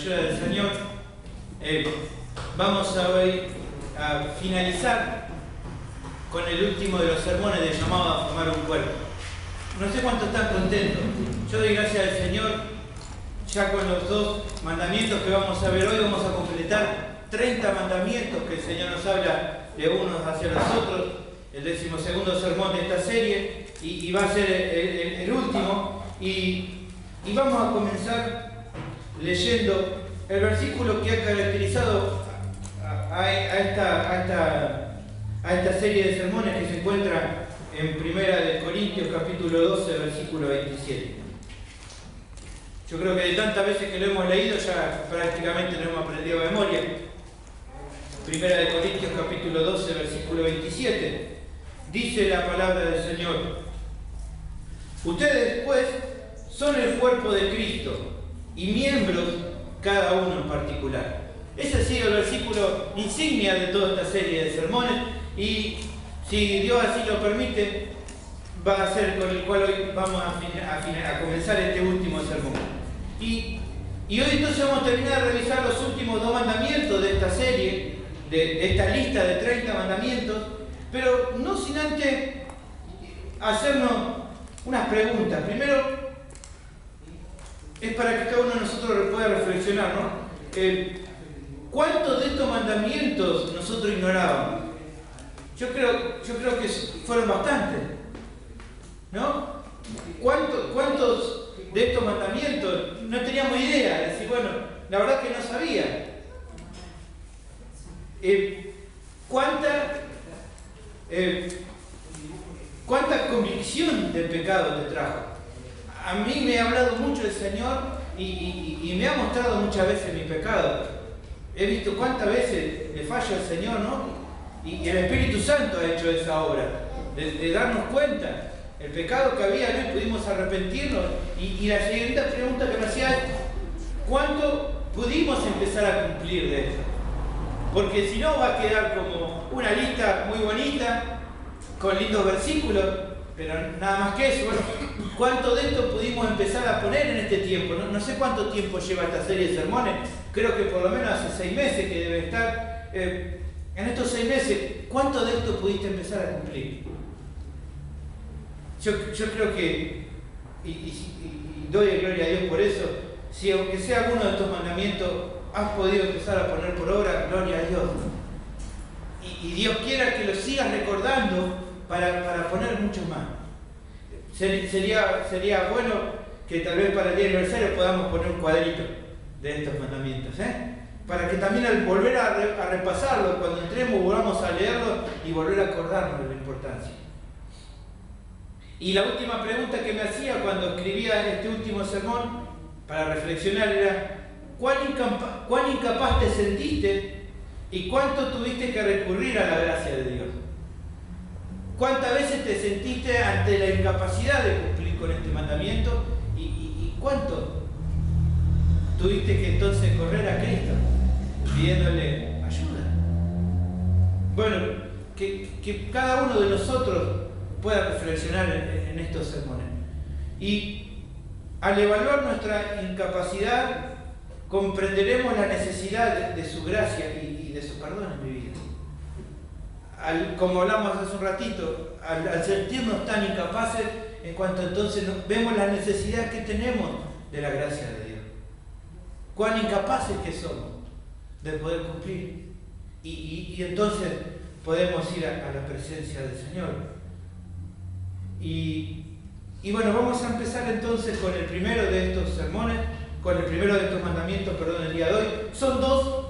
ayuda del Señor, vamos a hoy a finalizar con el último de los sermones de llamado a formar un cuerpo. No sé cuántos están contentos. Yo doy gracias al Señor, ya con los dos mandamientos que vamos a ver hoy, vamos a completar 30 mandamientos que el Señor nos habla de unos hacia los otros, el 12º sermón de esta serie, y va a ser el último, y vamos a comenzar leyendo el versículo que ha caracterizado a esta serie de sermones que se encuentra en 1 Corintios capítulo 12, versículo 27. Yo creo que de tantas veces que lo hemos leído ya prácticamente lo hemos aprendido de memoria. 1 Corintios capítulo 12, versículo 27. Dice la palabra del Señor: ustedes pues son el cuerpo de Cristo y miembros cada uno en particular. Ese ha sido el versículo insignia de toda esta serie de sermones, y si Dios así lo permite, va a ser con el cual hoy vamos a comenzar este último sermón. Y hoy entonces vamos a terminar de revisar los últimos 2 mandamientos de esta serie, de esta lista de 30 mandamientos, pero no sin antes hacernos unas preguntas. Primero, es para que cada uno de nosotros pueda reflexionar, ¿no? ¿Cuántos de estos mandamientos nosotros ignorábamos? Yo creo que fueron bastantes, ¿no? ¿Cuántos de estos mandamientos no teníamos idea? Es decir, bueno, la verdad que no sabía. ¿Cuánta convicción del pecado te trajo? A mí me ha hablado mucho el Señor y me ha mostrado muchas veces mi pecado. He visto cuántas veces le fallo al Señor, ¿no? Y el Espíritu Santo ha hecho esa obra, de darnos cuenta el pecado que había, ¿no? Y pudimos arrepentirnos. Y la siguiente pregunta que me hacía es: ¿cuánto pudimos empezar a cumplir de eso? Porque si no va a quedar como una lista muy bonita, con lindos versículos, pero nada más que eso. Bueno, ¿cuánto de esto pudimos empezar a poner en este tiempo? No sé cuánto tiempo lleva esta serie de sermones, creo que por lo menos hace 6 meses que debe estar. En estos 6 meses, ¿cuánto de esto pudiste empezar a cumplir? Yo creo que, y doy gloria a Dios por eso, si aunque sea alguno de estos mandamientos has podido empezar a poner por obra, gloria a Dios. Y Dios quiera que lo sigas recordando para poner muchos más. Sería bueno que tal vez para el día aniversario podamos poner un cuadrito de estos mandamientos, para que también al volver a repasarlo, cuando entremos volvamos a leerlo y volver a acordarnos de la importancia. Y la última pregunta que me hacía cuando escribía este último sermón para reflexionar era: ¿cuán incapaz te sentiste y cuánto tuviste que recurrir a la gracia de Dios? ¿Cuántas veces te sentiste ante la incapacidad de cumplir con este mandamiento? ¿Y cuánto tuviste que entonces correr a Cristo pidiéndole ayuda? Bueno, que cada uno de nosotros pueda reflexionar en estos sermones. Y al evaluar nuestra incapacidad, comprenderemos la necesidad de su gracia y de su perdón en mi vida. Como hablamos hace un ratito, al sentirnos tan incapaces, en cuanto entonces vemos la necesidad que tenemos de la gracia de Dios. Cuán incapaces que somos de poder cumplir. Y entonces podemos ir a la presencia del Señor. Y bueno, vamos a empezar entonces con el primero de estos sermones, con el primero de estos mandamientos, el día de hoy. Son 2,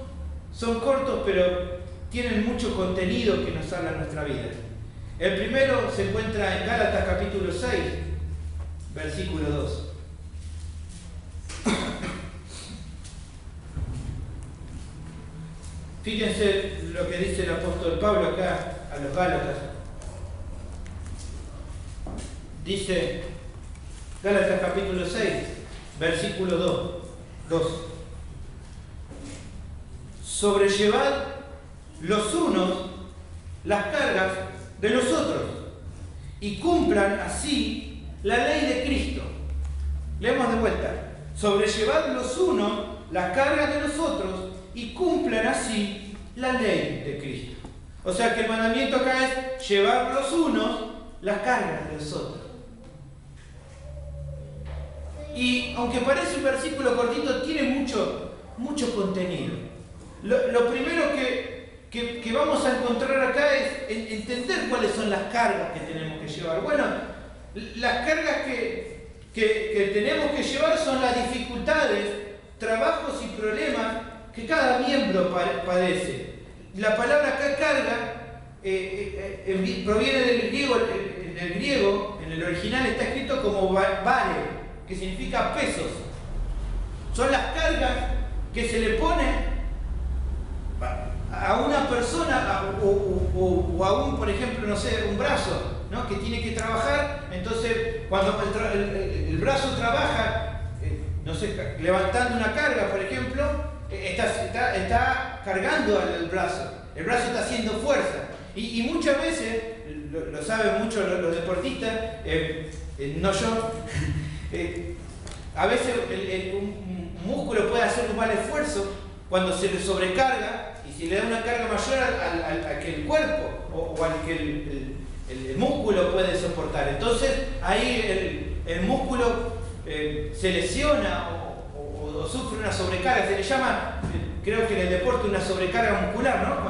son cortos, pero tienen mucho contenido que nos habla en nuestra vida. El primero se encuentra en Gálatas capítulo 6, versículo 2. Fíjense lo que dice el apóstol Pablo acá a los Gálatas. Dice Gálatas capítulo 6, versículo 2. Sobrellevad los unos las cargas de los otros y cumplan así la ley de Cristo. Leemos de vuelta. Sobrellevad los unos las cargas de los otros y cumplan así la ley de Cristo. O sea que el mandamiento acá es llevar los unos las cargas de los otros. Y aunque parece un versículo cortito, tiene mucho contenido. Lo primero que vamos a encontrar acá es entender cuáles son las cargas que tenemos que llevar. Bueno, las cargas que tenemos que llevar son las dificultades, trabajos y problemas que cada miembro padece. La palabra acá, carga, proviene del griego. En el original está escrito como vale, que significa pesos. Son las cargas que se le ponen a una persona o a un, por ejemplo, no sé, un brazo, ¿no? Que tiene que trabajar. Entonces, cuando el brazo trabaja, no sé, levantando una carga, por ejemplo, está cargando al brazo. El brazo está haciendo fuerza. Y muchas veces, lo saben mucho los deportistas, no yo, a veces un músculo puede hacer un mal esfuerzo cuando se le sobrecarga y si le da una carga mayor al que el cuerpo o al que el músculo puede soportar. Entonces ahí el músculo se lesiona o sufre una sobrecarga. Se le llama, creo que en el deporte, una sobrecarga muscular, ¿no?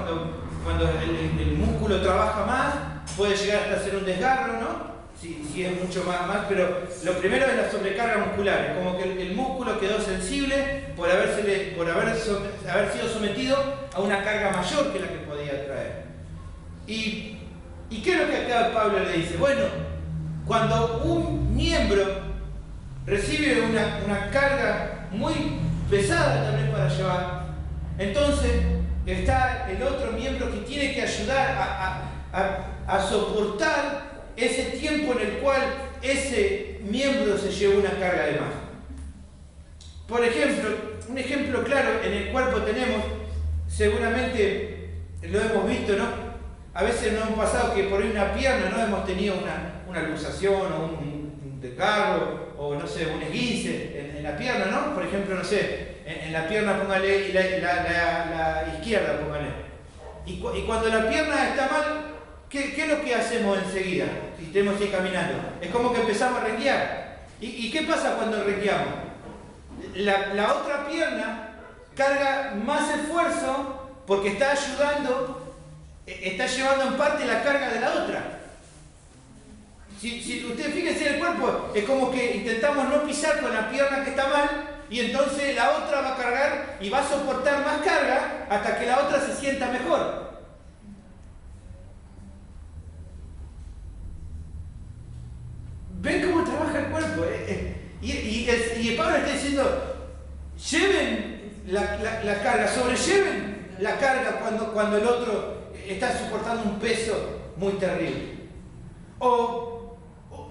Cuando el músculo trabaja más, puede llegar hasta hacer un desgarro, ¿no? Si es mucho más, pero lo primero es la sobrecarga muscular. Es como que el músculo quedó sensible por haber sido sometido a una carga mayor que la que podía traer. ¿Y qué es lo que acá Pablo le dice? Bueno, cuando un miembro recibe una carga muy pesada también para llevar, entonces está el otro miembro que tiene que ayudar a soportar ese tiempo en el cual ese miembro se lleva una carga de más. Por ejemplo, un ejemplo claro en el cuerpo tenemos, seguramente lo hemos visto, ¿no? A veces nos hemos pasado que por ahí una pierna no hemos tenido una luxación o un desgarro o no sé, un esguince en la pierna, ¿no? Por ejemplo, no sé, en la pierna póngale la izquierda, póngale. Y cuando la pierna está mal, ¿qué es lo que hacemos enseguida? Si tenemos que ir caminando. Es como que empezamos a renguear. ¿Y qué pasa cuando rengueamos? La otra pierna carga más esfuerzo porque está ayudando, está llevando en parte la carga de la otra. Si ustedes fíjense en el cuerpo, es como que intentamos no pisar con la pierna que está mal y entonces la otra va a cargar y va a soportar más carga hasta que la otra se sienta mejor. ¿Ven cómo trabaja el cuerpo? Y Pablo está diciendo, lleven la carga, sobrelleven la carga cuando el otro está soportando un peso muy terrible.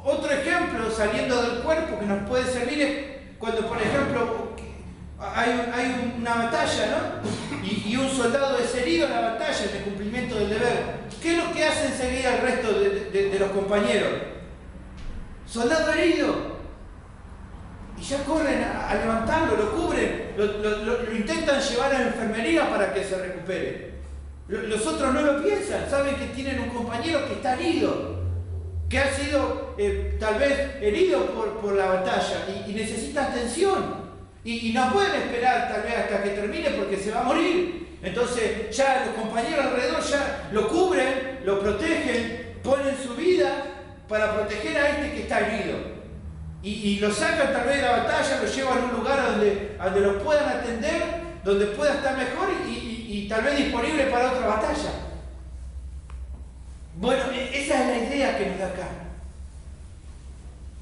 Otro ejemplo, saliendo del cuerpo, que nos puede servir es cuando, por ejemplo, hay una batalla, ¿no? Y un soldado es herido en la batalla, en el cumplimiento del deber. ¿Qué es lo que hace enseguida el resto de los compañeros? Soldado herido. Y ya corren a levantarlo, lo cubren, lo intentan llevar a la enfermería para que se recupere. Los otros no lo piensan, saben que tienen un compañero que está herido, que ha sido tal vez herido por la batalla y necesita atención. Y no pueden esperar tal vez hasta que termine porque se va a morir. Entonces ya los compañeros alrededor ya lo cubren, lo protegen, ponen su vida para proteger a este que está herido. Y lo sacan tal vez de la batalla, lo llevan a un lugar donde lo puedan atender, donde pueda estar mejor y tal vez disponible para otra batalla. Bueno, esa es la idea que nos da acá.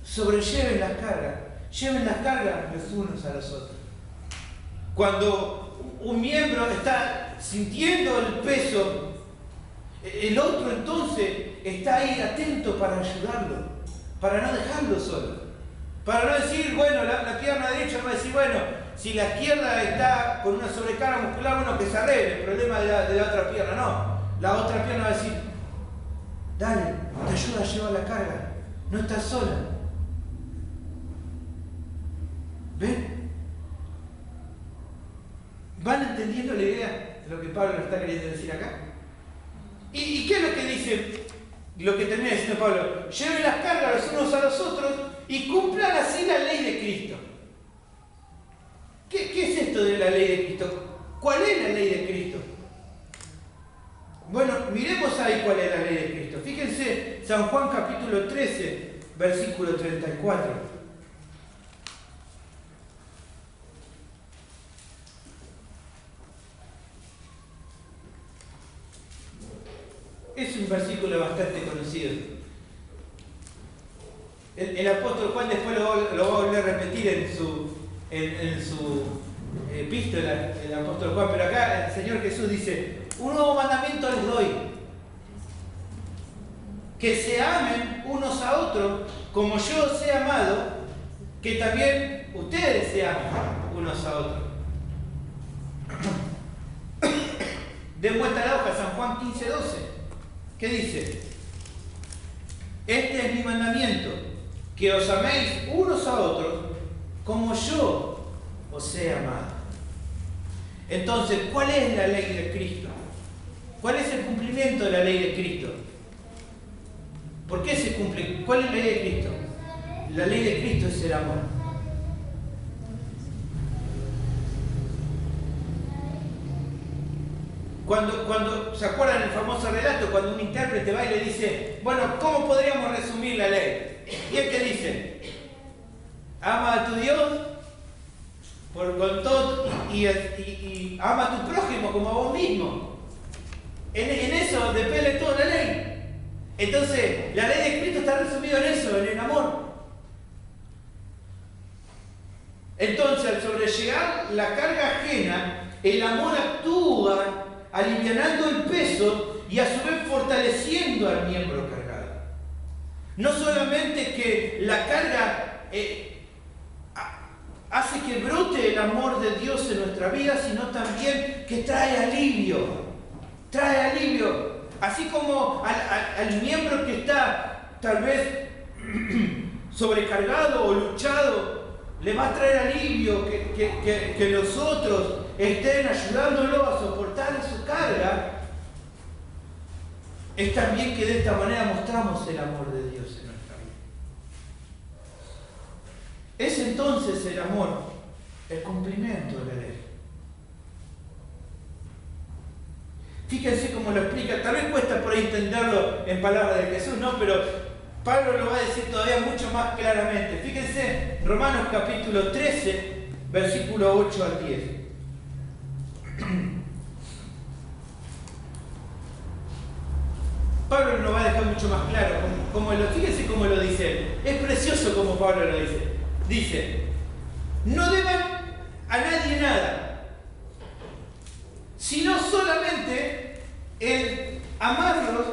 Sobrelleven las cargas, lleven las cargas los unos a los otros. Cuando un miembro está sintiendo el peso, el otro entonces está ahí atento para ayudarlo, para no dejarlo solo. Para no decir, bueno, la pierna derecha no va a decir, bueno, si la izquierda está con una sobrecarga muscular, bueno, que se arregle el problema de la otra pierna. No, la otra pierna va a decir, dale, te ayuda a llevar la carga, no estás sola. ¿Ven? ¿Van entendiendo la idea de lo que Pablo nos está queriendo decir acá? ¿Y qué es lo que dice, lo que termina diciendo Pablo? Lleven las cargas los unos a los otros y cumplan así la ley de Cristo. ¿Qué es esto de la ley de Cristo? ¿Cuál es la ley de Cristo? Bueno, miremos ahí cuál es la ley de Cristo. Fíjense, San Juan capítulo 13, versículo 34. Es un versículo bastante conocido. El apóstol Juan después lo va a volver a repetir en su epístola, el apóstol Juan, pero acá el Señor Jesús dice: un nuevo mandamiento les doy, que se amen unos a otros como yo os he amado, que también ustedes se amen unos a otros. Den vuelta a la hoja, San Juan 15:12. ¿Qué dice? Este es mi mandamiento, que os améis unos a otros como yo os he amado. Entonces, ¿cuál es la ley de Cristo? ¿Cuál es el cumplimiento de la ley de Cristo? ¿Por qué se cumple? ¿Cuál es la ley de Cristo? La ley de Cristo es el amor. Cuando ¿se acuerdan el famoso relato? Cuando un intérprete va y le dice: bueno, ¿cómo podríamos resumir la ley? ¿Y el que dice? Ama a tu Dios con todo y ama a tu prójimo como a vos mismo. En eso depende toda la ley. Entonces, la ley de Cristo está resumida en eso, en el amor. Entonces, al sobrellevar la carga ajena, el amor actúa alivianando el peso y a su vez fortaleciendo al miembro cargado. No solamente que la carga hace que brote el amor de Dios en nuestra vida, sino también que trae alivio. Trae alivio. Así como al miembro que está tal vez sobrecargado o luchado, le va a traer alivio que los otros estén ayudándolo a soportar su carga. Es también que de esta manera mostramos el amor de Dios en nuestra vida. Es entonces el amor el cumplimiento de la ley. Fíjense cómo lo explica. Tal vez cuesta por ahí entenderlo en palabras de Jesús, ¿no? Pero Pablo lo va a decir todavía mucho más claramente. Fíjense, Romanos capítulo 13, versículo 8 al 10. Pablo nos va a dejar mucho más claro. Fíjense cómo lo dice. Es precioso como Pablo lo dice. Dice: no deban a nadie nada, sino solamente el amarlos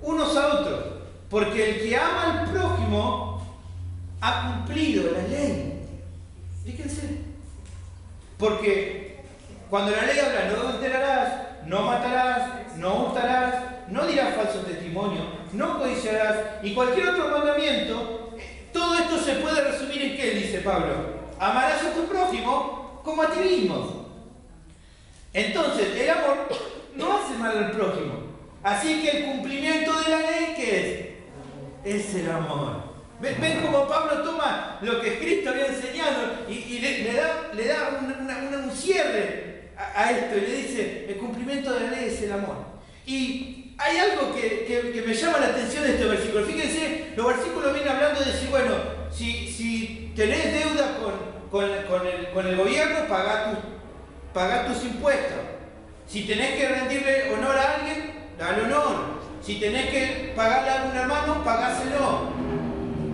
unos a otros. Porque el que ama al prójimo ha cumplido la ley. Fíjense. Porque cuando la ley habla: no adulterarás, no matarás, no hurtarás, no dirás falso testimonio, no codiciarás, y cualquier otro mandamiento, todo esto se puede resumir en ¿qué dice Pablo? Amarás a tu prójimo como a ti mismo. Entonces, el amor no hace mal al prójimo. Así que el cumplimiento de la ley, ¿qué es? Es el amor. ¿Ven cómo Pablo toma lo que Cristo había enseñado y le da un cierre a esto y le dice: el cumplimiento de la ley es el amor? Y hay algo que me llama la atención de este versículo. Fíjense, los versículos vienen hablando de decir: bueno, si tenés deuda con el gobierno, pagá tus impuestos. Si tenés que rendirle honor a alguien, dale honor. Si tenés que pagarle a algún hermano, pagáselo.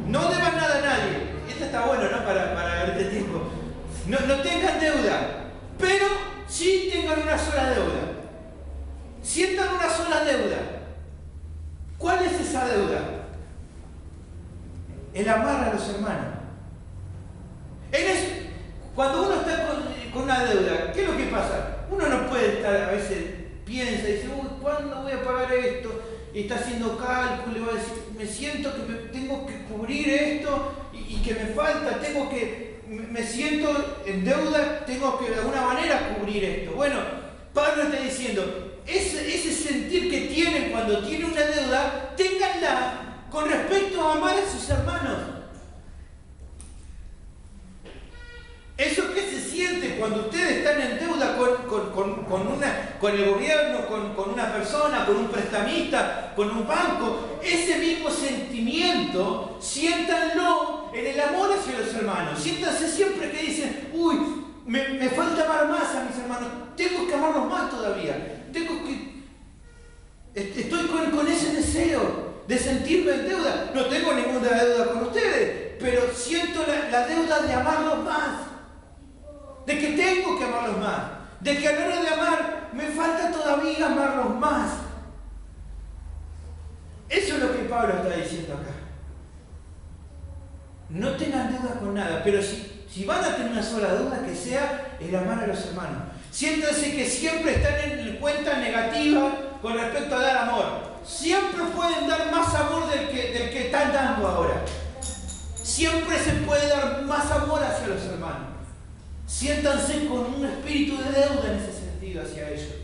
No debas nada a nadie. Esto está bueno, ¿no? Para este tiempo. No tengan deuda, pero sí tengan una sola deuda. Sientan una sola deuda. ¿Cuál es esa deuda? El amar a los hermanos. Cuando uno está con una deuda, ¿qué es lo que pasa? Uno no puede estar, a veces piensa y dice: uy, ¿cuándo voy a pagar esto? Y está haciendo cálculo y va a decir: me siento que tengo que cubrir esto y que me falta, tengo que me siento en deuda, tengo que de alguna manera cubrir esto. Bueno, Pablo está diciendo, ese sentir que tienen cuando tienen una deuda, ténganla con respecto a amar a sus hermanos. Eso que se siente cuando ustedes están en deuda con el gobierno, con una persona, con un prestamista, con un banco, ese mismo sentimiento, siéntanlo en el amor hacia los hermanos. Siéntanse siempre que dicen, uy, me falta amar más a mis hermanos, tengo que amarlos más todavía, estoy con ese deseo de sentirme en deuda. No tengo ninguna deuda con ustedes, pero siento la deuda de amarlos más. De que tengo que amarlos más, de que a la hora de amar me falta todavía amarlos más. Eso es lo que Pablo está diciendo acá. No tengan deuda con nada, pero si van a tener una sola deuda, que sea el amar a los hermanos. Siéntanse que siempre están en cuenta negativa con respecto a dar amor. Siempre pueden dar más amor del que están dando ahora. Siempre se puede dar más amor hacia los hermanos. Siéntanse con un espíritu de deuda en ese sentido hacia ellos.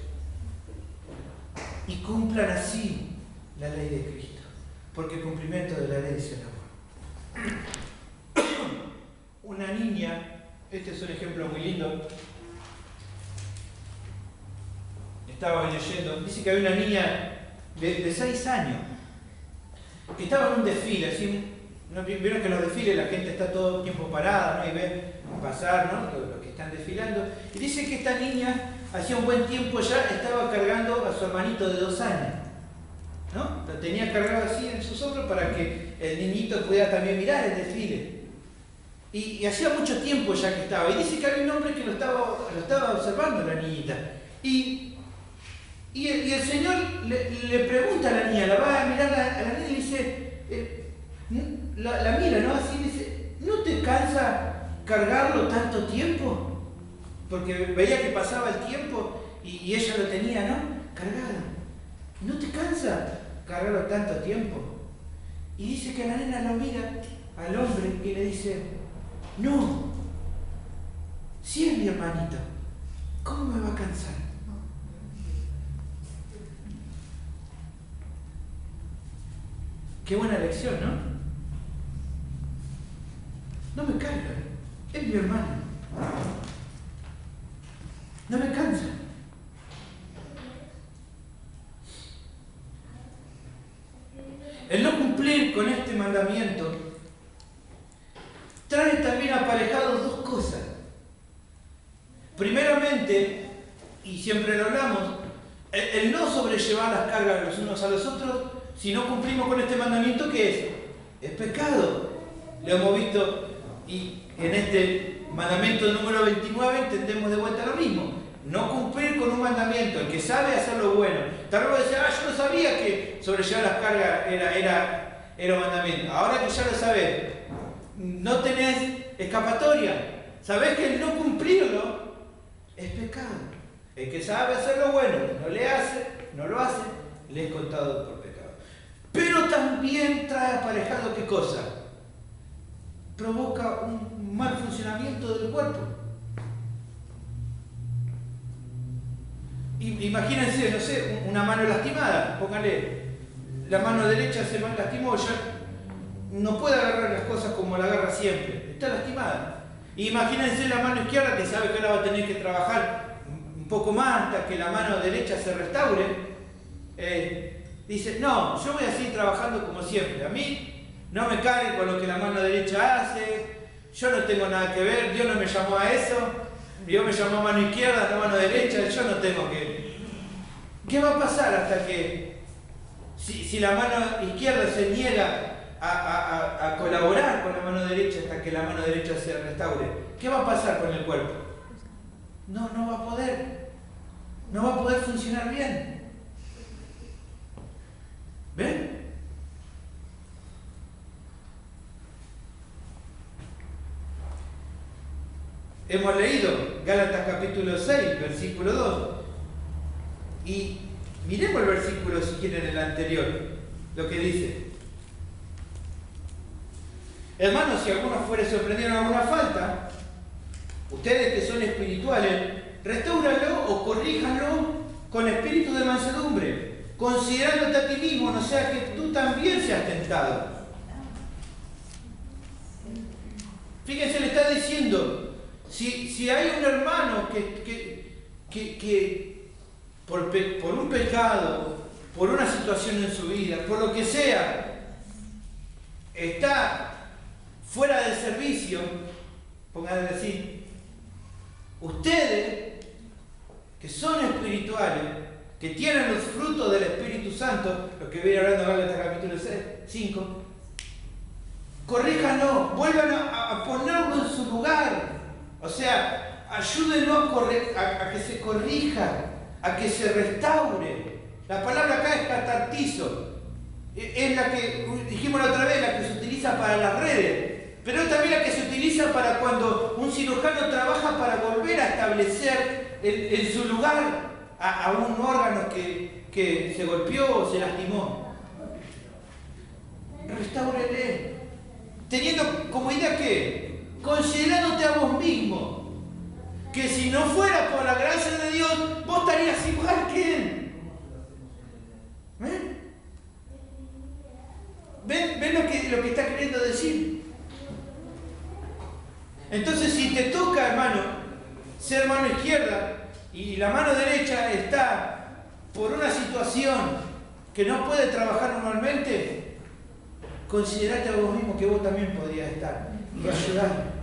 Y cumplan así la ley de Cristo. Porque el cumplimiento de la ley es el amor. Una niña, este es un ejemplo muy lindo. Estaba leyendo, dice que había una niña de 6 años que estaba en un desfile, así. ¿No? Vieron que en los desfiles la gente está todo el tiempo parada, ¿no? Y ve pasar, ¿no? Los que están desfilando. Y dice que esta niña hacía un buen tiempo ya estaba cargando a su hermanito de 2 años, ¿no? Lo tenía cargado así en sus hombros para que el niñito pudiera también mirar el desfile. Y hacía mucho tiempo ya que estaba. Y dice que había un hombre que lo estaba observando a la niñita. Y el Señor le pregunta a la niña, la va a mirar a la niña y dice, la mira, ¿no? Así dice, ¿no te cansa cargarlo tanto tiempo? Porque veía que pasaba el tiempo y ella lo tenía, ¿no? Cargado. ¿No te cansa cargarlo tanto tiempo? Y dice que la nena lo mira al hombre y le dice, no, si es mi hermanito, ¿cómo me va a cansar? Qué buena lección, ¿no? No me carga, es mi hermano. No me cansa. El no cumplir con este mandamiento trae también aparejados 2 cosas. Primeramente, y siempre lo hablamos, el no sobrellevar las cargas los unos a los otros, si no cumplimos con este mandamiento, ¿qué es? Es pecado. Lo hemos visto. Y en este mandamiento número 29 entendemos de vuelta lo mismo. No cumplir con un mandamiento. El que sabe hacer lo bueno. Tal vez decía, yo no sabía que sobrellevar las cargas era un mandamiento. Ahora que ya lo sabés, no tenés escapatoria. Sabés que el no cumplirlo es pecado. El que sabe hacer lo bueno, no lo hace, le es contado por pecado. Pero también trae aparejado ¿qué cosa? Provoca un mal funcionamiento del cuerpo. Imagínense, no sé, una mano lastimada, póngale, la mano derecha se lastimó, ya no puede agarrar las cosas como la agarra siempre, está lastimada. Imagínense la mano izquierda que sabe que ahora va a tener que trabajar un poco más hasta que la mano derecha se restaure. Dice, no, yo voy a seguir trabajando como siempre, a mí no me carguen con lo que la mano derecha hace, yo no tengo nada que ver, Dios no me llamó a eso, Dios me llamó a mano izquierda, no mano derecha, yo no tengo que... ¿Qué va a pasar hasta que, si la mano izquierda se niega a colaborar con la mano derecha hasta que la mano derecha se restaure? ¿Qué va a pasar con el cuerpo? No va a poder funcionar bien. ¿Ven? Hemos leído Gálatas capítulo 6, versículo 2. Y miremos el versículo, si quieren, el anterior, lo que dice. Hermanos, si alguno fuere sorprendido en alguna falta, ustedes que son espirituales, restáuralo o corríjanlo con espíritu de mansedumbre, considerándote a ti mismo, no sea que tú también seas tentado. Fíjense, le está diciendo, si hay un hermano que por un pecado, por una situación en su vida, por lo que sea, está fuera del servicio, pongan a decir, ustedes que son espirituales, que tienen los frutos del Espíritu Santo, lo que viene hablando en Gálatas capítulo 5, corríjanlo, vuelvan a ponerlo en su lugar. O sea, ayúdenlo a que se corrija, a que se restaure. La palabra acá es catartizo. Es la que dijimos la otra vez, la que se utiliza para las redes. Pero es también la que se utiliza para cuando un cirujano trabaja para volver a establecer en su lugar a un órgano que se golpeó o se lastimó. Restáurele. Teniendo como idea que, considerándote a vos mismo, que si no fuera por la gracia de Dios, vos estarías igual que Él. ¿Ven lo que está queriendo decir? Entonces, si te toca, hermano, ser mano izquierda y la mano derecha está por una situación que no puede trabajar normalmente, considerate a vos mismo que vos también podrías estar y ayudar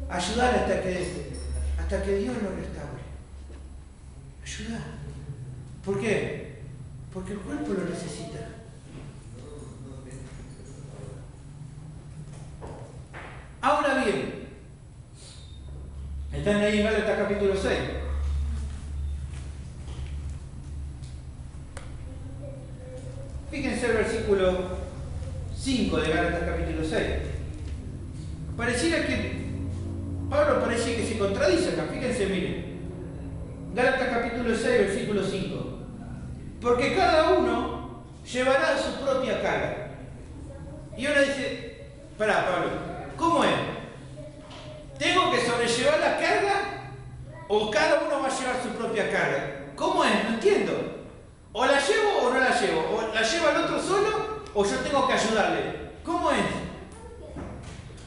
hasta que Dios lo restaure. Ayudar. ¿Por qué? Porque el cuerpo lo necesita. Ahora bien, están ahí en Gálatas capítulo 6. Fíjense el versículo 5 de Gálatas capítulo 6. Pareciera que Pablo parece que se contradice acá. Fíjense, miren. Gálatas capítulo 6, versículo 5. Porque cada uno llevará su propia carga. Y uno dice, pará, Pablo, ¿cómo es? ¿Tengo que sobrellevar la carga? ¿O cada uno va a llevar su propia carga? ¿Cómo es? No entiendo. ¿O la llevo o no la llevo? ¿O la lleva el otro solo? ¿O yo tengo que ayudarle? ¿Cómo es?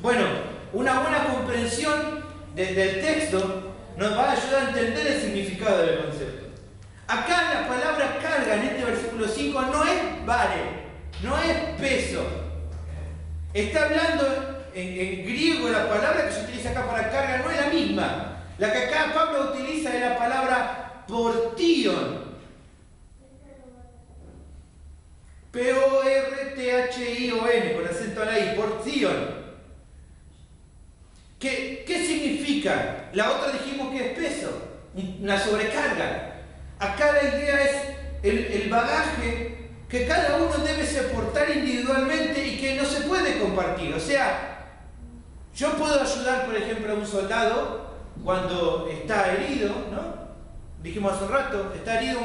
Bueno, una buena comprensión del texto nos va a ayudar a entender el significado del concepto. Acá la palabra carga en este versículo 5 no es vare, no es peso. Está hablando en griego, la palabra que se utiliza acá para carga no es la misma. La que acá Pablo utiliza es la palabra portion. P-O-R-T-H-I-O-N, con acento a la I, porción. ¿Qué significa? La otra dijimos que es peso, una sobrecarga. Acá la idea es el bagaje que cada uno debe soportar individualmente y que no se puede compartir. O sea, yo puedo ayudar, por ejemplo, a un soldado cuando está herido, ¿no? Dijimos hace un rato, está herido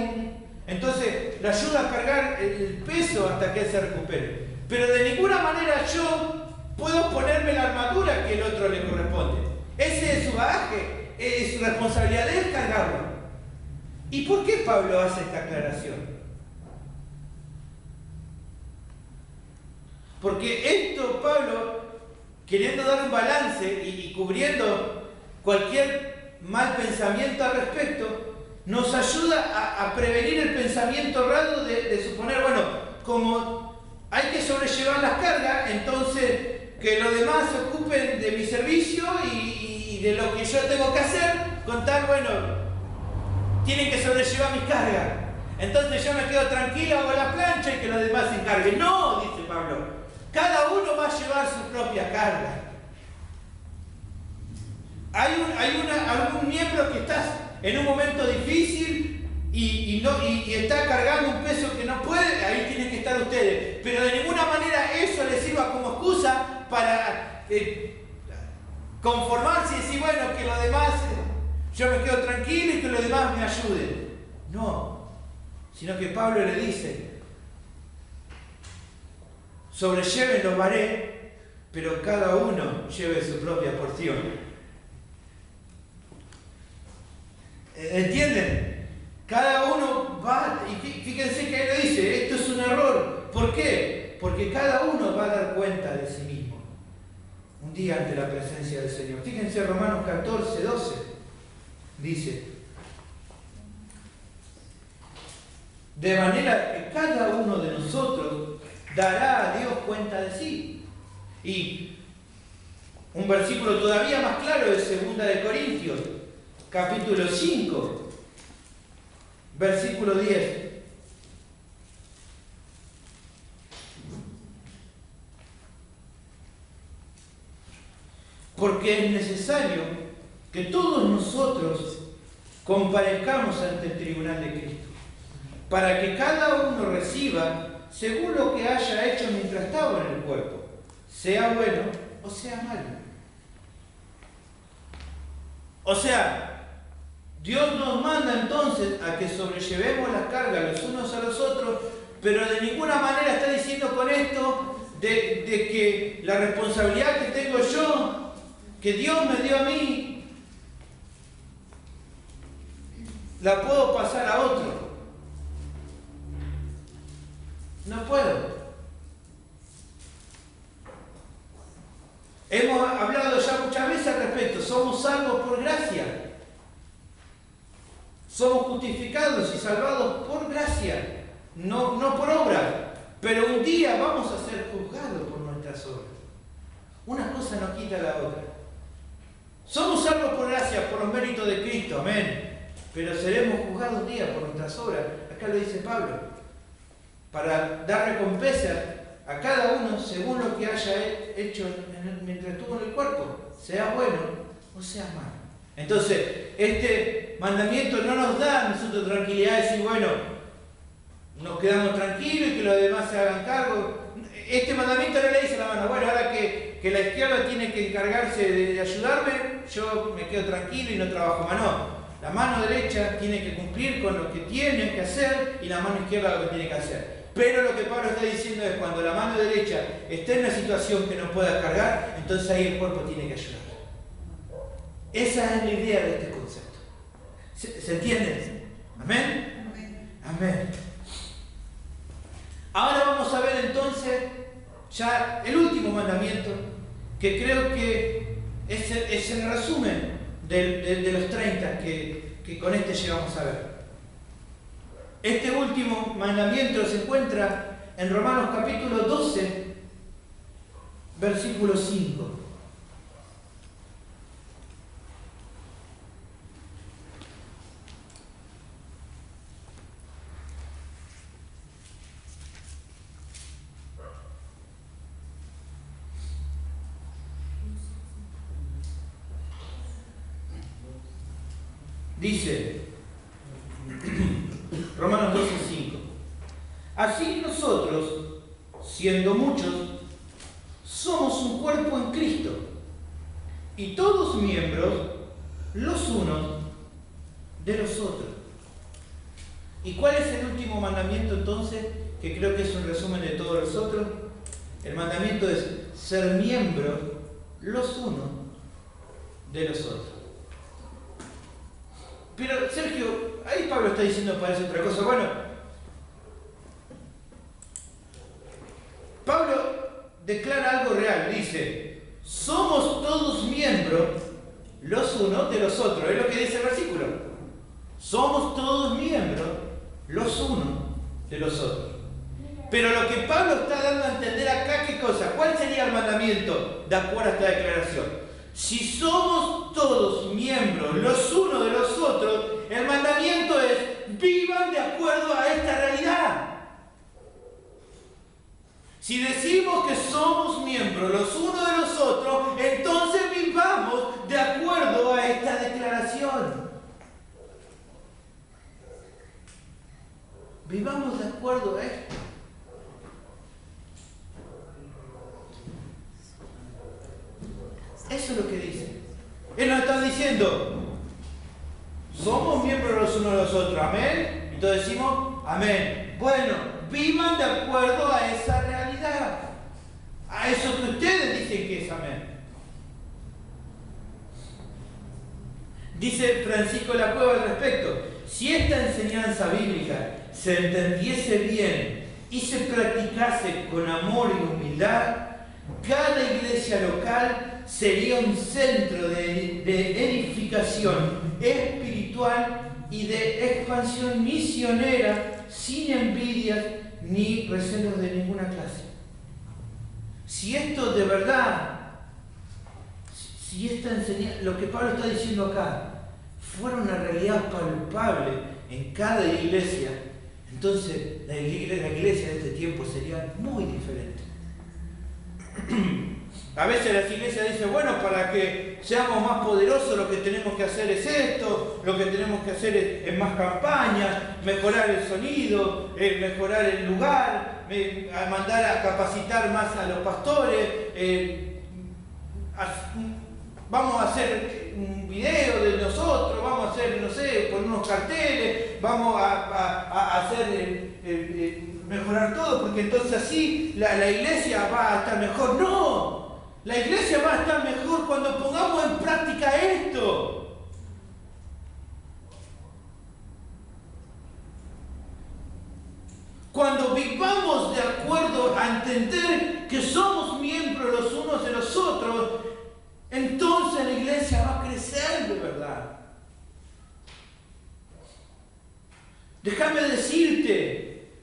entonces le ayuda a cargar el peso hasta que él se recupere. Pero de ninguna manera yo puedo ponerme la armadura que el otro le corresponde. Ese es su bagaje, es su responsabilidad de él cargarlo. ¿Y por qué Pablo hace esta aclaración? Porque esto Pablo, queriendo dar un balance y cubriendo cualquier mal pensamiento al respecto, nos ayuda a prevenir el pensamiento errado de suponer, bueno, como hay que sobrellevar las cargas, entonces que los demás se ocupen de mi servicio y de lo que yo tengo que hacer, con tal, bueno, tienen que sobrellevar mis cargas. Entonces yo me quedo tranquilo, hago la plancha y que los demás se encarguen. No, dice Pablo, cada uno va a llevar su propia carga. Hay algún miembro que está en un momento difícil y está cargando un peso que no puede, ahí tienen que estar ustedes. Pero de ninguna manera eso les sirva como excusa para conformarse y decir, bueno, que los demás, yo me quedo tranquilo y que los demás me ayuden. No, sino que Pablo le dice, sobrelleven los varé, pero cada uno lleve su propia porción. ¿Entienden? Cada uno va, y fíjense que él le dice, esto es un error. ¿Por qué? Porque cada uno va a dar cuenta de sí mismo un día ante la presencia del Señor. Fíjense Romanos 14, 12. Dice, de manera que cada uno de nosotros dará a Dios cuenta de sí. Y un versículo todavía más claro de 2 de Corintios, capítulo 5, versículo 10. Porque es necesario que todos nosotros comparezcamos ante el tribunal de Cristo, para que cada uno reciba según lo que haya hecho mientras estaba en el cuerpo, sea bueno o sea malo. O sea, Dios nos manda entonces a que sobrellevemos las cargas los unos a los otros, pero de ninguna manera está diciendo con esto de que la responsabilidad que tengo yo, que Dios me dio a mí, la puedo pasar a otro. No puedo. Hemos hablado ya muchas veces al respecto. Somos salvos por gracia. Somos justificados y salvados por gracia, no por obra. Pero un día vamos a ser juzgados por nuestras obras. Una cosa no quita la otra. Somos salvos por gracia, por los méritos de Cristo, amén. Pero seremos juzgados un día por nuestras obras. Acá lo dice Pablo. Para dar recompensa a cada uno según lo que haya hecho mientras estuvo en el cuerpo, sea bueno o sea malo. Entonces, este mandamiento no nos da a nosotros tranquilidad de decir, bueno, nos quedamos tranquilos y que los demás se hagan cargo. Este mandamiento no le dice a la mano, bueno, ahora que la izquierda tiene que encargarse de ayudarme, yo me quedo tranquilo y no trabajo más. No, la mano derecha tiene que cumplir con lo que tiene que hacer y la mano izquierda lo que tiene que hacer. Pero lo que Pablo está diciendo es cuando la mano derecha esté en una situación que no pueda cargar, entonces ahí el cuerpo tiene que ayudar. Esa es la idea de este concepto. ¿Se entiende? ¿Amén? Amén. Ahora vamos a ver entonces ya el último mandamiento, que creo que es el resumen de los 30 que con este llegamos a ver. Este último mandamiento se encuentra en Romanos capítulo 12, versículo 5. Dice, Romanos 12:5, así nosotros, siendo muchos, somos un cuerpo en Cristo, y todos miembros, los unos de los otros. ¿Y cuál es el último mandamiento entonces? Que creo que es un resumen de todos los otros. El mandamiento es ser miembros los unos de los otros. Pero Sergio, ahí Pablo está diciendo parece otra cosa. Bueno, Pablo declara algo real, dice, somos todos miembros los unos de los otros, es lo que dice el versículo. Somos todos miembros los unos de los otros. Pero lo que Pablo está dando a entender acá, ¿qué cosa? ¿Cuál sería el mandamiento de acuerdo a esta declaración? Si somos todos miembros los unos de los otros, el mandamiento es, vivan de acuerdo a esta realidad. Si decimos que somos miembros los unos de los otros, entonces vivamos de acuerdo a esta declaración. Vivamos de acuerdo a esto. Eso es lo que dice. Él nos está diciendo, somos miembros los unos de los otros, amén. Entonces decimos, amén. Bueno, vivan de acuerdo a esa realidad, a eso que ustedes dicen que es amén. Dice Francisco de la Cueva al respecto: si esta enseñanza bíblica se entendiese bien y se practicase con amor y humildad, cada iglesia local sería un centro de edificación espiritual y de expansión misionera, sin envidias ni recelos de ninguna clase. Si esto de verdad, si esta enseñanza, lo que Pablo está diciendo acá, fuera una realidad palpable en cada iglesia, entonces la iglesia de este tiempo sería muy diferente. A veces las iglesias dicen, bueno, para que seamos más poderosos lo que tenemos que hacer es esto, lo que tenemos que hacer es más campañas, mejorar el sonido, mejorar el lugar, mandar a capacitar más a los pastores, vamos a hacer un video de nosotros, vamos a hacer, no sé, con unos carteles, vamos a hacer, mejorar todo, porque entonces así la iglesia va a estar mejor. ¡No! La iglesia va a estar mejor cuando pongamos en práctica esto. Cuando vivamos de acuerdo a entender que somos miembros los unos de los otros, entonces la iglesia va a crecer de verdad. Déjame decirte,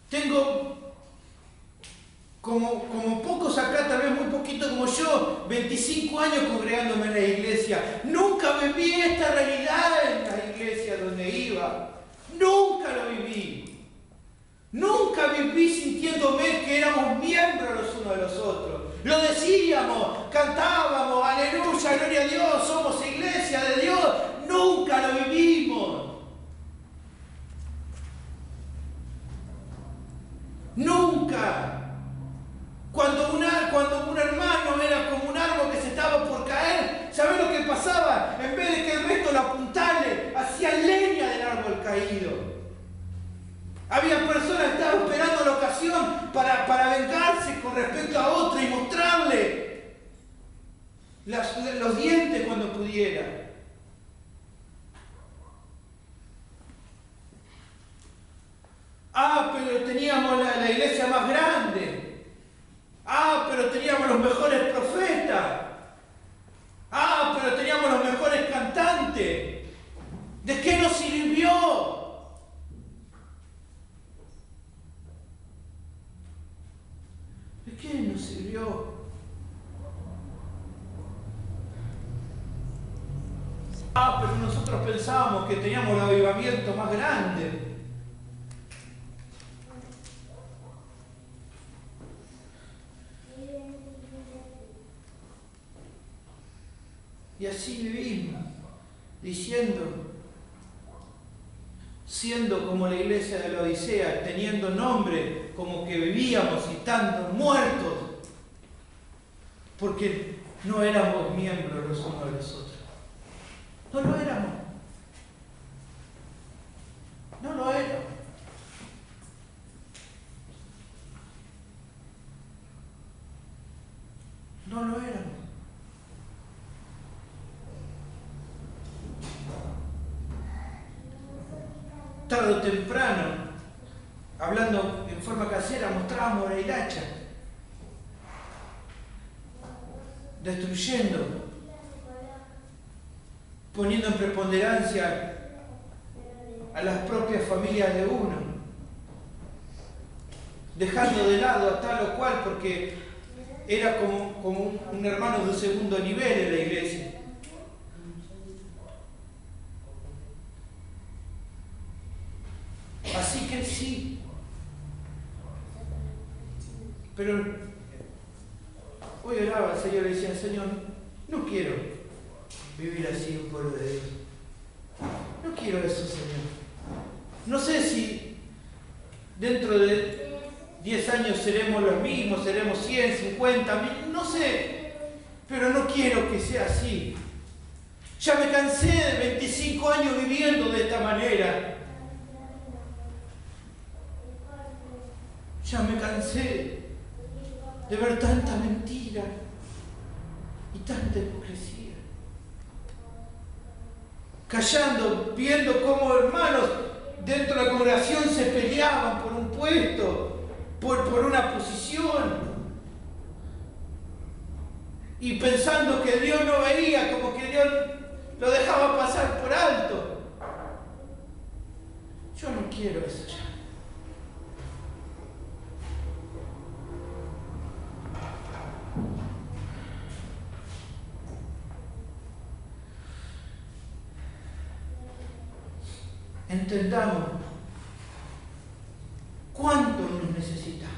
tengo como pocos acá, tal vez muy poquito como yo, 25 años congregándome en la iglesia. Nunca viví esta realidad en la iglesia donde iba. Nunca lo viví. Nunca viví sintiéndome que éramos miembros los unos de los otros. Lo decíamos, cantábamos, aleluya, gloria a Dios, somos iglesia de Dios. Nunca lo vivimos. Nunca. Cuando un hermano era como un árbol que se estaba por caer, ¿sabes lo que pasaba? En vez de que el resto lo apuntale, hacían leña del árbol caído. Había personas que estaban esperando la ocasión para vengarse con respecto a otro y mostrarle los dientes cuando pudiera. Ah, pero teníamos la iglesia más grande. Ah, pero teníamos los mejores profetas. Ah, pero teníamos los mejores cantantes. ¿De qué nos sirvió? ¿De qué nos sirvió? Ah, pero nosotros pensábamos que teníamos el avivamiento más grande. Y así vivimos, siendo como la iglesia de la Odisea, teniendo nombre como que vivíamos y estando muertos, porque no éramos miembros los unos de los otros. No lo éramos. No lo éramos. No lo éramos. Tarde o temprano, hablando en forma casera, mostrábamos la hilacha, destruyendo, poniendo en preponderancia a las propias familias de uno, dejando de lado a tal o cual porque era como un hermano de un segundo nivel en la iglesia. Así que sí, pero hoy oraba al Señor y decía, Señor, no quiero vivir así un pueblo de Dios. No quiero eso, Señor. No sé si dentro de 10 años seremos los mismos, seremos 100, 50, 1000, no sé, pero no quiero que sea así. Ya me cansé de 25 años viviendo de esta manera. Ya me cansé de ver tanta mentira y tanta hipocresía. callando, viendo cómo hermanos dentro de la congregación se peleaban por un puesto, por una posición, y pensando que Dios no veía, como que Dios lo dejaba pasar por alto. Yo no quiero eso ya. Entendamos cuánto nos necesitamos.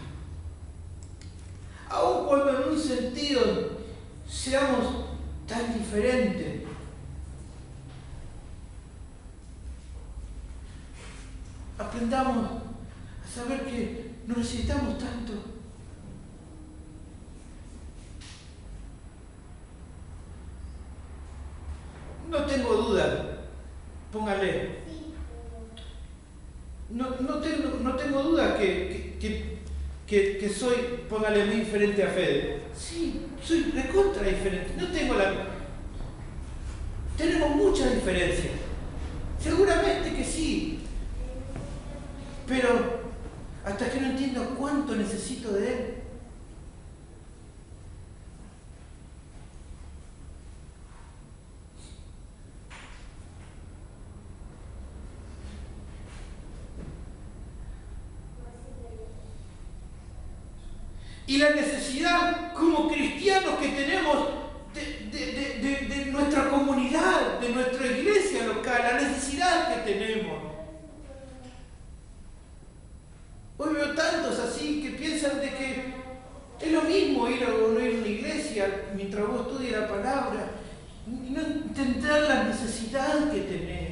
Aun cuando en un sentido seamos tan diferentes. Aprendamos a saber que nos necesitamos tanto. No tengo duda, póngale. No tengo duda que soy, póngale, muy diferente a Fede. Sí, soy recontra diferente. Tenemos muchas diferencias. Seguramente que sí. Pero hasta que no entiendo cuánto necesito de Él. Y la necesidad como cristianos que tenemos de nuestra comunidad, de nuestra iglesia local, la necesidad que tenemos. Hoy veo tantos así que piensan de que es lo mismo ir o no ir a una iglesia mientras vos estudias la palabra y no entender la necesidad que tenés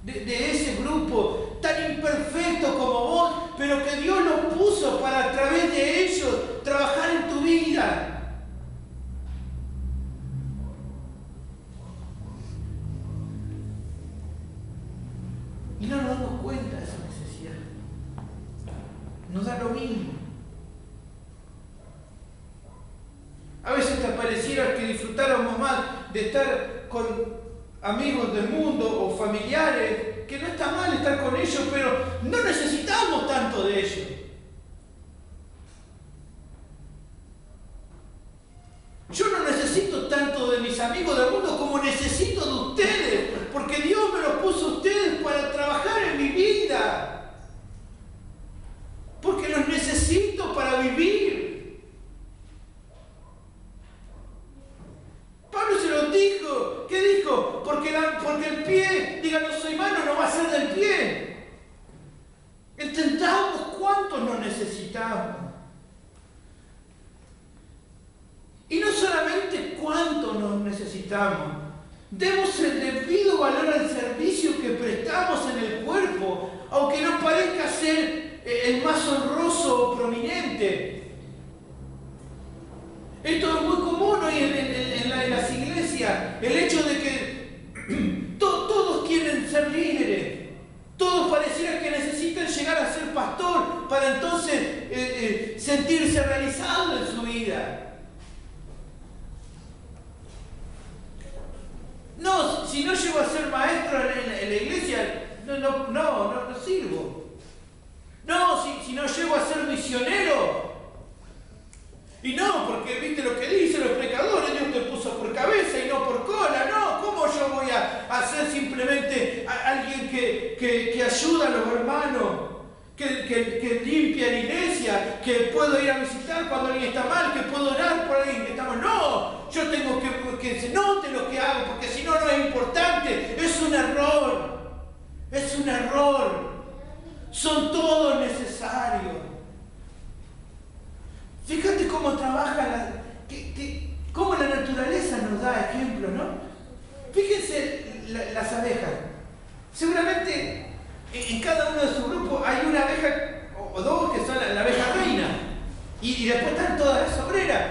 de ese grupo tan imperfecto como vos, pero que Dios lo puso para a través de ellos trabajar en tu vida. Y no nos damos cuenta de esa necesidad. Nos da lo mismo. A veces te pareciera que disfrutáramos más de estar con amigos del mundo o familiares, que no está mal estar con ellos, pero no necesitamos tanto de ellos. Yo no necesito tanto de mis amigos del mundo como necesito de ustedes, porque Dios me los puso a ustedes para trabajar en mi vida. Porque los necesito para vivir. Pablo se lo dijo. ¿Qué dijo? Porque el pie, diga, no soy mano, no va a ser del pie. Entendamos cuánto nos necesitamos. Y no solamente cuánto nos necesitamos, demos el debido valor al servicio que prestamos en el cuerpo, aunque no parezca ser el más honroso o prominente. Esto es muy común hoy en las iglesias, el hecho de que todos quieren ser líderes, todos pareciera que necesitan llegar a ser pastor para entonces sentirse realizados en su vida. No, si no llego a ser maestro en la iglesia, no sirvo. No, si no llego a ser misionero. Y no, porque viste lo que dicen los predicadores, Dios te puso por cabeza y no por cola. No, ¿cómo yo voy a ser simplemente alguien que ayuda a los hermanos? Que limpia la iglesia, que puedo ir a visitar cuando alguien está mal, que puedo orar por alguien que está mal. No, yo tengo que se note lo que hago, porque si no, no es importante. Es un error. Es un error. Son todos necesarios. Fíjate cómo trabaja, cómo la naturaleza nos da ejemplo, ¿no? Fíjense las abejas. Seguramente en cada uno de sus grupos hay una abeja o dos que son la abeja reina. Y después están todas las obreras.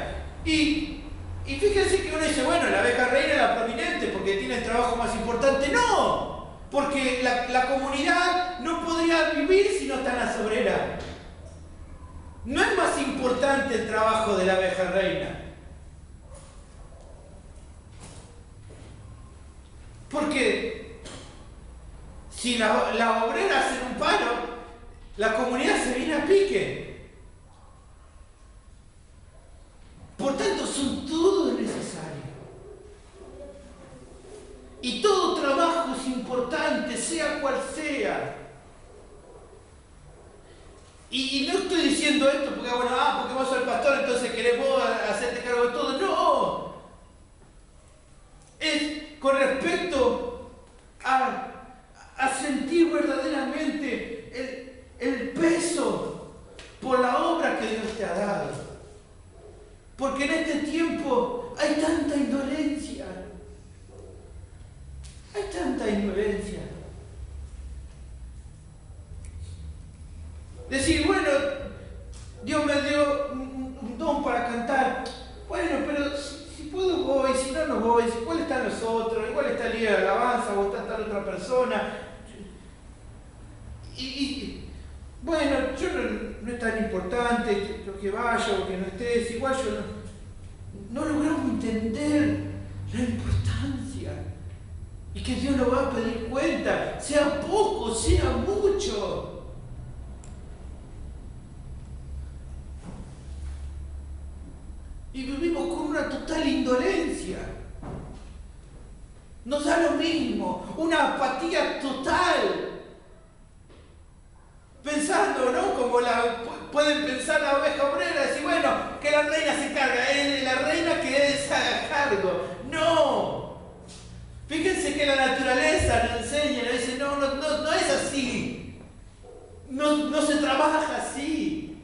Y fíjense que uno dice, bueno, la abeja reina es la prominente porque tiene el trabajo más importante. No, porque la comunidad no podría vivir si no están las obreras. No es más importante el trabajo de la abeja reina. Porque Si la obrera hace un paro, la comunidad se viene a pique. Por tanto, son todos necesarios. Y todo trabajo es importante, sea cual sea. Y no estoy diciendo esto porque, bueno, porque vos sos el pastor, entonces querés vos hacerte cargo de todo. No. Es con respecto a sentir verdaderamente el peso por la obra que Dios te ha dado. Porque en este tiempo hay tanta indolencia. Hay tanta indolencia. Decir, bueno, Dios me dio un don para cantar. Bueno, pero si puedo voy, si no, no voy. Igual están los otros, igual está el líder de alabanza o está tal otra persona. Y bueno, yo no es tan importante lo que vaya o que no estés. Igual yo no logramos entender la importancia. Y que Dios nos va a pedir cuenta, sea poco, sea mucho. Y vivimos con una total indolencia. Nos da lo mismo, una apatía total. Pensando, ¿no? Como pueden pensar la oveja obrera, decir, bueno, que la reina se carga, la reina que se haga cargo. ¡No! Fíjense que la naturaleza nos enseña, nos dice, no es así. No se trabaja así.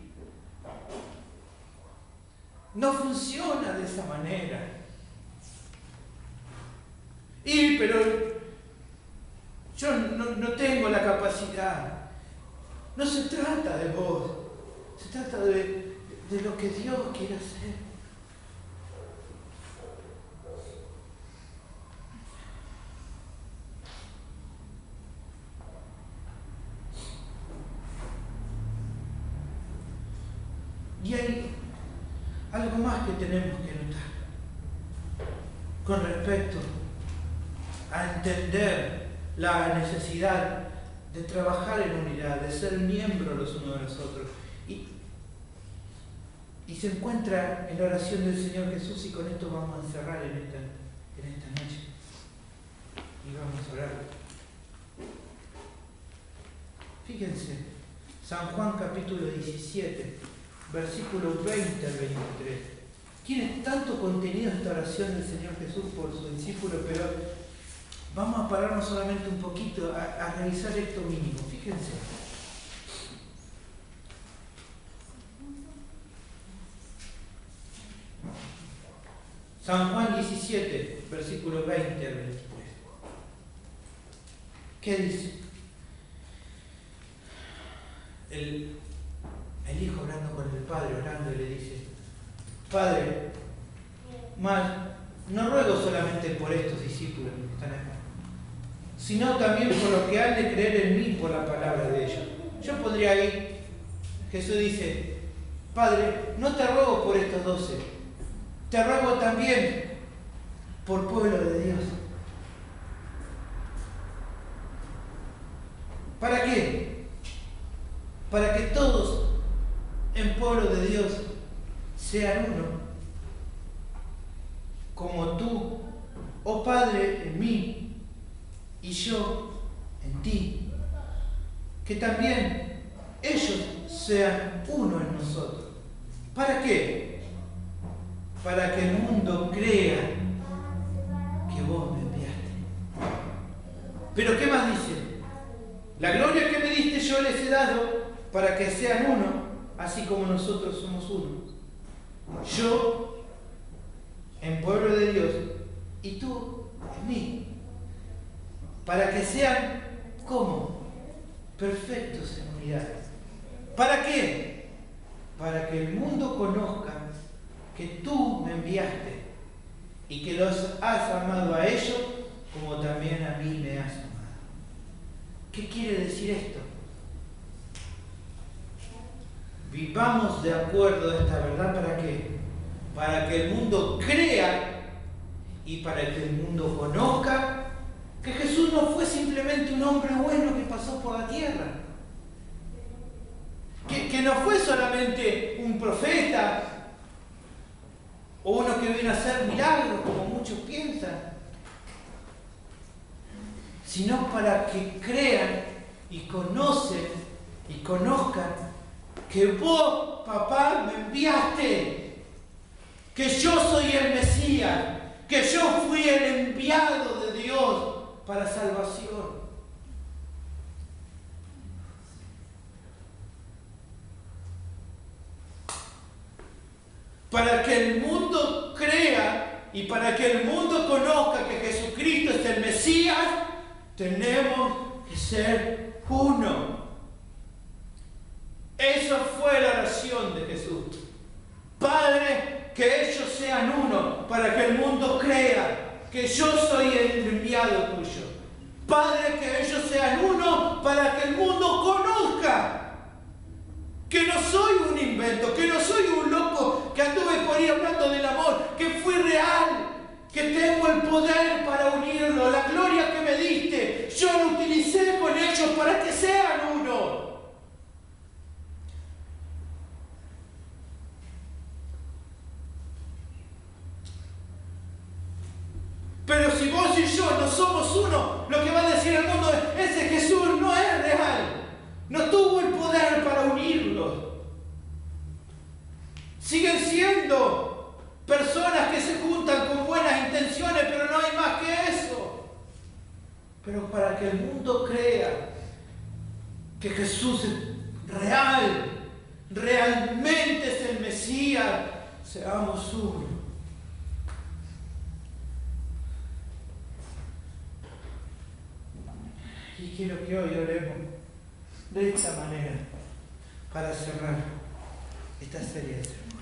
No funciona de esa manera. Pero yo no tengo la capacidad. No se trata de vos. Se trata de lo que Dios quiere hacer. Y hay algo más que tenemos que notar con respecto a entender la necesidad de trabajar en unidad, de ser miembros los unos de los otros. Y se encuentra en la oración del Señor Jesús, y con esto vamos a encerrar en esta noche. Y vamos a orar. Fíjense, San Juan capítulo 17. Versículos 20 al 23. Tiene tanto contenido esta oración del Señor Jesús por su discípulo, pero vamos a pararnos solamente un poquito a revisar esto mínimo. Fíjense. San Juan 17, versículos 20 al 23. ¿Qué dice? El hijo hablando con el padre, orando, y le dice, Padre, no ruego solamente por estos discípulos que están acá, sino también por los que han de creer en mí por la palabra de ellos. Yo pondría ahí, Jesús dice, Padre, no te ruego por estos 12, te ruego también por pueblo de Dios. ¿Para qué? Para que todos en pueblo de Dios sean uno, como tú, oh Padre, en mí y yo en ti, que también ellos sean uno en nosotros. ¿Para qué? Para que el mundo crea que vos me enviaste. Pero ¿qué más dice? La gloria que me diste yo les he dado para que sean uno, así como nosotros somos uno. Yo en pueblo de Dios y tú en mí. Para que sean, ¿cómo? Perfectos en unidad. ¿Para qué? Para que el mundo conozca que tú me enviaste y que los has amado a ellos como también a mí me has amado. ¿Qué quiere decir esto? Vivamos de acuerdo a esta verdad. ¿Para qué? Para que el mundo crea y para que el mundo conozca Que Jesús no fue simplemente un hombre bueno que pasó por la tierra. Que no fue solamente un profeta o uno que vino a hacer milagros, como muchos piensan, sino para que crean y conozcan que vos, papá, me enviaste, que yo soy el Mesías, que yo fui el enviado de Dios para salvación. Para que el mundo crea y para que el mundo conozca que Jesucristo es el Mesías, tenemos que ser uno. Esa fue la oración de Jesús. Padre, que ellos sean uno, para que el mundo crea que yo soy el enviado tuyo. Padre, que ellos sean uno, para que el mundo conozca que no soy un invento, que no soy un loco que anduve por ahí hablando del amor, que fui real, que tengo el poder para unirlo, la gloria que me diste, yo lo utilicé con ellos para que sean uno. Pero si vos y yo no somos uno, lo que va a decir el mundo es ese Jesús no es real. No tuvo el poder para unirlos. Siguen siendo personas que se juntan con buenas intenciones, pero no hay más que eso. Pero para que el mundo crea que Jesús es real, realmente es el Mesías, seamos uno. Y quiero que hoy oremos de esta manera para cerrar esta serie de sermones.